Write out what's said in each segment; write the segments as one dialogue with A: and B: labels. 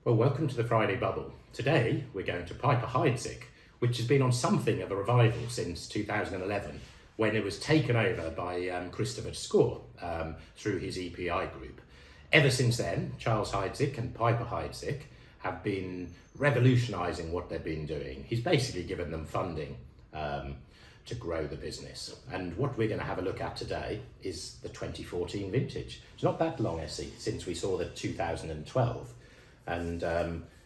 A: Well, welcome to the Friday Bubble. Today we're going to Piper-Heidsieck, which has been on something of a revival since 2011, when it was taken over by Christopher Score through his EPI group. Ever since then, Charles Heidsieck and Piper-Heidsieck have been revolutionising what they've been doing. He's basically given them funding to grow the business. And what we're going to have a look at today is the 2014 vintage. It's not that long, Essi, since we saw the 2012. And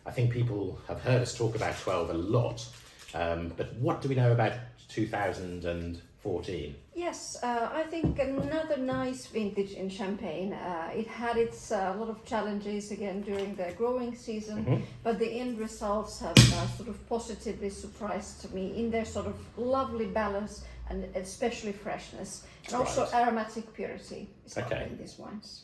A: I think people have heard us talk about 12 a lot, but what do we know about 2014?
B: Yes, I think another nice vintage in Champagne. It had its lot of challenges again during the growing season, but the end results have sort of positively surprised me in their sort of lovely balance and especially freshness, and also aromatic purity is in these wines.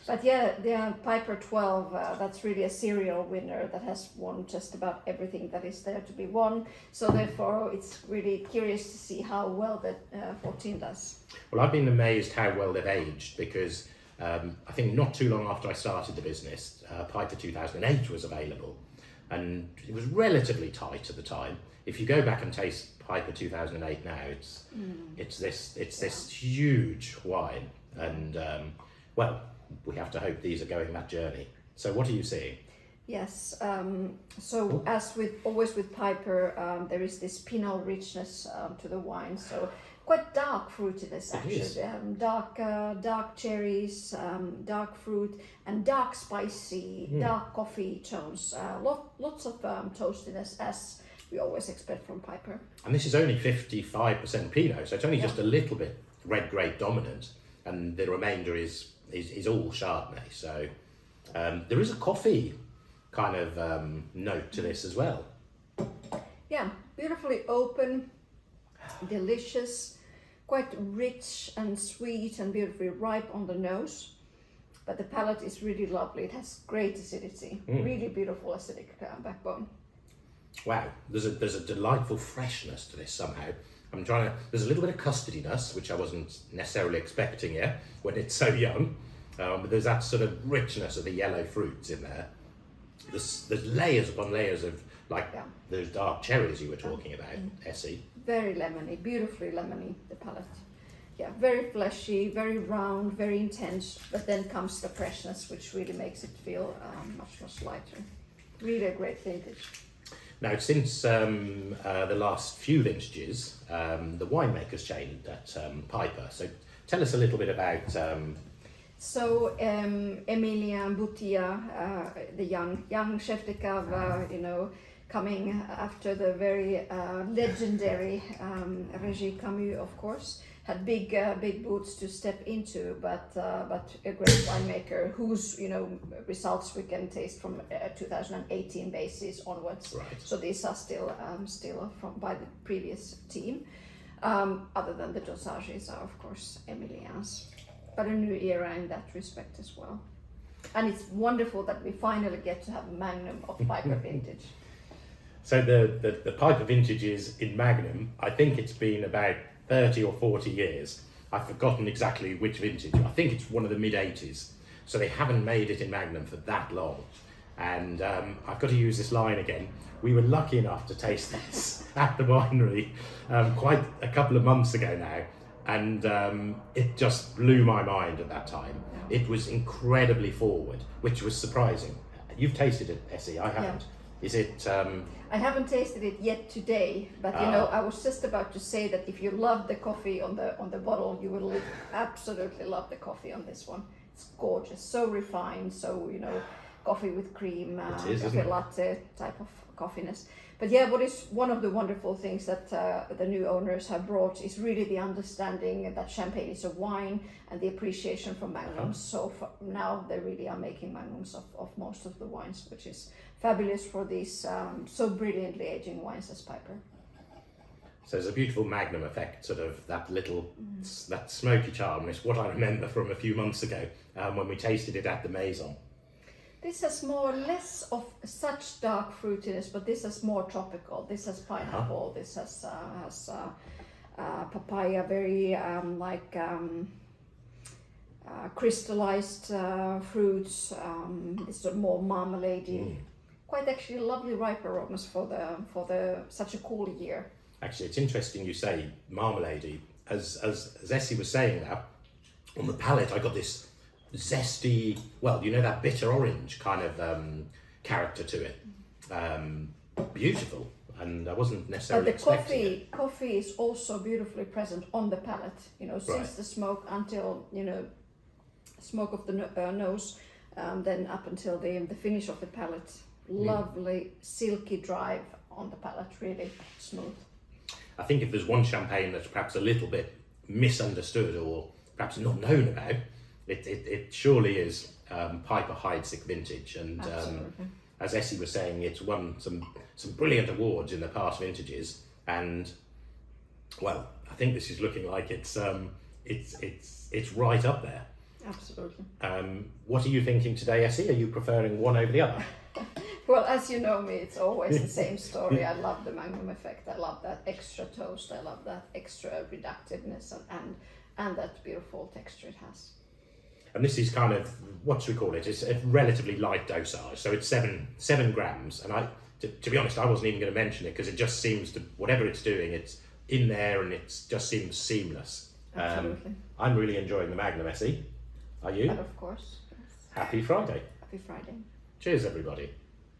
B: But yeah, the Piper 12, that's really a serial winner that has won just about everything that is there to be won. So therefore, it's really curious to see how well the 14 does.
A: Well, I've been amazed how well they've aged because I think not too long after I started the business, Piper 2008 was available, and it was relatively tight at the time. If you go back and taste Piper 2008 now, it's this huge wine, and well, we have to hope these are going that journey. So what are you seeing?
B: Yes, so as with always with Piper, there is this Pinot richness to the wine, so quite dark fruitiness actually. Dark cherries, dark fruit, and dark spicy, dark coffee tones. Lots of toastiness, as we always expect from Piper.
A: And this is only 55% Pinot, so it's only just a little bit red grape dominant, and the remainder is all Chardonnay. So there is a coffee kind of note to this as well.
B: Yeah, beautifully open, delicious, quite rich and sweet and beautifully ripe on the nose. But the palate is really lovely. It has great acidity, really beautiful acidic backbone. Wow,
A: there's a delightful freshness to this somehow. There's a little bit of custardiness, which I wasn't necessarily expecting yet when it's so young. But there's that sort of richness of the yellow fruits in there. There's layers upon layers of those dark cherries you were talking about, Essi.
B: Very lemony, beautifully lemony, the palate. Yeah, very fleshy, very round, very intense, but then comes the freshness, which really makes it feel much lighter. Really a great vintage.
A: Now, since the last few vintages, the winemaker's changed at Piper. So tell us a little bit about...
B: So Emilia Butia, the young chef de cave, coming after the very legendary Régis Camus, of course, had big boots to step into, but a great winemaker whose results we can taste from 2018 basis onwards.
A: Right.
B: So these are still from by the previous team. Other than the dosages are of course Emilia's, but a new era in that respect as well. And it's wonderful that we finally get to have a Magnum of Piper vintage.
A: So the Piper vintages in Magnum, I think it's been about 30 or 40 years. I've forgotten exactly which vintage. I think it's one of the mid-80s. So they haven't made it in Magnum for that long. And I've got to use this line again. We were lucky enough to taste this at the winery quite a couple of months ago now. And it just blew my mind at that time. It was incredibly forward, which was surprising. You've tasted it, Essi, I haven't. Yeah. Is it...
B: I haven't tasted it yet today, but I was just about to say that if you love the coffee on the bottle, you will absolutely love the coffee on this one. It's gorgeous, so refined, so coffee with cream, cafe latte type of coffiness. But yeah, what is one of the wonderful things that the new owners have brought is really the understanding that Champagne is a wine and the appreciation for Magnums. So now they really are making Magnums of most of the wines, which is fabulous for these so brilliantly aging wines as Piper.
A: So there's a beautiful Magnum effect, sort of that little, that smoky charm. It's what I remember from a few months ago when we tasted it at the Maison.
B: This has less of such dark fruitiness, but this is more tropical. This has pineapple. This has papaya, very crystallized fruits. It's a more marmalade-y. Quite actually lovely ripe aromas for the such a cool year.
A: Actually, it's interesting you say marmalade-y. As Essi was saying that, on the palate I got this zesty, well, you know, that bitter orange kind of character to it. Beautiful, and I wasn't necessarily
B: But the
A: expecting it.
B: coffee is also beautifully present on the palate, you know, since
A: Right.
B: the smoke until, you know, smoke of the nose, then up until the finish of the palate. Lovely silky drive on the palate, really smooth.
A: I think if there's one champagne that's perhaps a little bit misunderstood or perhaps not known about, it surely is Piper-Heidsieck vintage, and
B: Absolutely.
A: as Essi was saying, it's won some brilliant awards in the past vintages, and well, I think this is looking like it's right up there.
B: Absolutely.
A: What are you thinking today, Essi? Are you preferring one over the other?
B: Well, as you know me, it's always the same story. I love the Magnum effect. I love that extra toast. I love that extra reductiveness and that beautiful texture it has.
A: And this is kind of, what should we call it? It's a relatively light dosage, so it's 7 grams. And to be honest, I wasn't even going to mention it because it just seems to, whatever it's doing, it's in there and it just seems seamless.
B: Absolutely.
A: I'm really enjoying the Magnum, Essi. Are you?
B: But of course, yes.
A: Happy Friday.
B: Happy Friday.
A: Cheers, everybody.